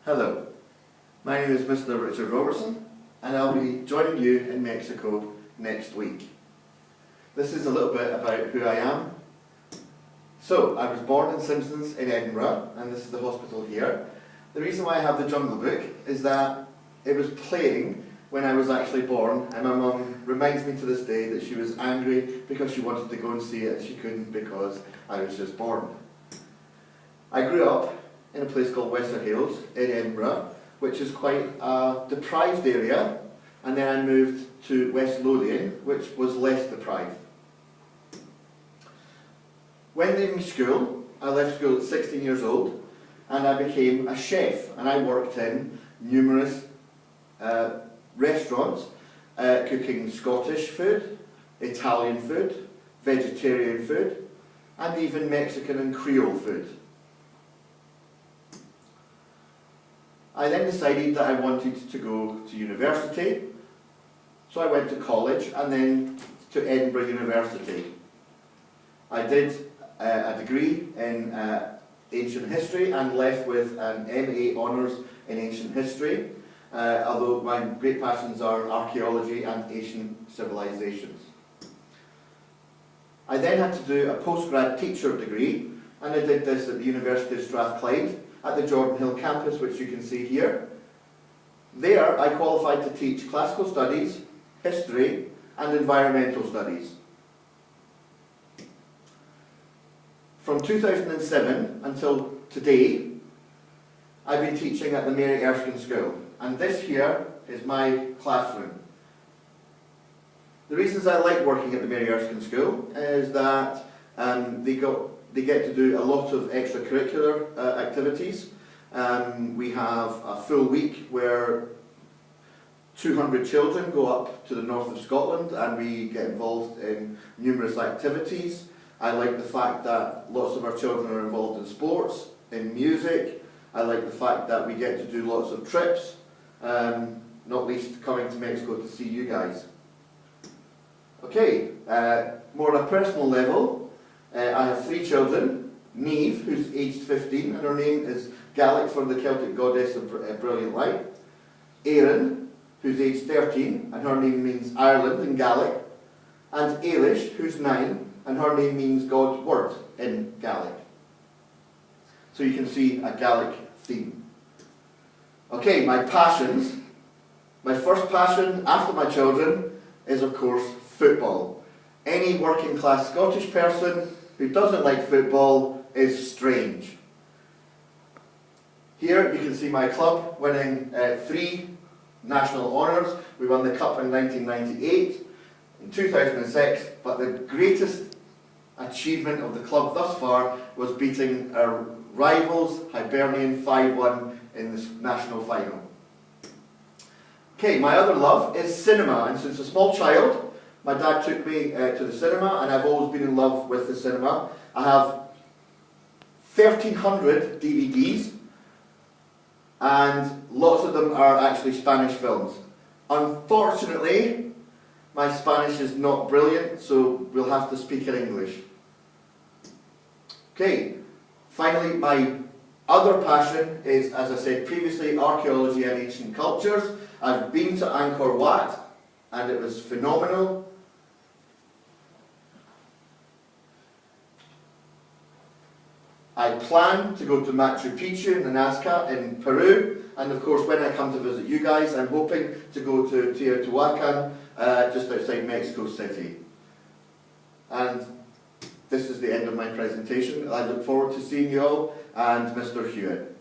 Hello, my name is Mr. Richard Robertson and I'll be joining you in Mexico next week. This is a little bit about who I am. So, I was born in Simpsons in Edinburgh, and this is the hospital here. The reason why I have the Jungle Book is that it was playing when I was actually born, and my mum reminds me to this day that she was angry because she wanted to go and see it and she couldn't because I was just born. I grew up in a place called Westerhales in Edinburgh, which is quite a deprived area, and then I moved to West Lothian, which was less deprived. When leaving school, I left school at 16 years old and I became a chef, and I worked in numerous restaurants cooking Scottish food, Italian food, vegetarian food, and even Mexican and Creole food. I then decided that I wanted to go to university, so I went to college and then to Edinburgh University. I did a degree in ancient history and left with an MA Honours in ancient history, although my great passions are archaeology and ancient civilizations. I then had to do a postgrad teacher degree, and I did this at the University of Strathclyde at the Jordan Hill campus, which you can see here. There I qualified to teach classical studies, history and environmental studies. From 2007 until today, I've been teaching at the Mary Erskine School, and this here is my classroom. The reasons I like working at the Mary Erskine School is that they get to do a lot of extracurricular activities. We have a full week where 200 children go up to the north of Scotland and we get involved in numerous activities. I like the fact that lots of our children are involved in sports, in music. I like the fact that we get to do lots of trips, not least coming to Mexico to see you guys. Okay, more on a personal level, I have 3 children. Niamh, who's aged 15, and her name is Gaelic for the Celtic goddess of brilliant light. Erin, who's aged 13, and her name means Ireland in Gaelic. And Ailish, who's 9, and her name means God's word in Gaelic. So you can see a Gaelic theme. Okay, my passions. My first passion after my children is, of course, football. Any working class Scottish person who doesn't like football is strange. Here you can see my club winning 3 national honours. We won the Cup in 1998, in 2006, but the greatest achievement of the club thus far was beating our rivals Hibernian 5-1 in the national final. Okay, my other love is cinema, and since a small child my dad took me to the cinema, and I've always been in love with the cinema. I have 1,300 DVDs, and lots of them are actually Spanish films. Unfortunately, my Spanish is not brilliant, so we'll have to speak in English. Okay, finally, my other passion is, as I said previously, archaeology and ancient cultures. I've been to Angkor Wat, and it was phenomenal. I plan to go to Machu Picchu in the Nazca in Peru, and of course when I come to visit you guys, I'm hoping to go to Teotihuacan, just outside Mexico City. And this is the end of my presentation. I look forward to seeing you all, and Mr. Hewitt.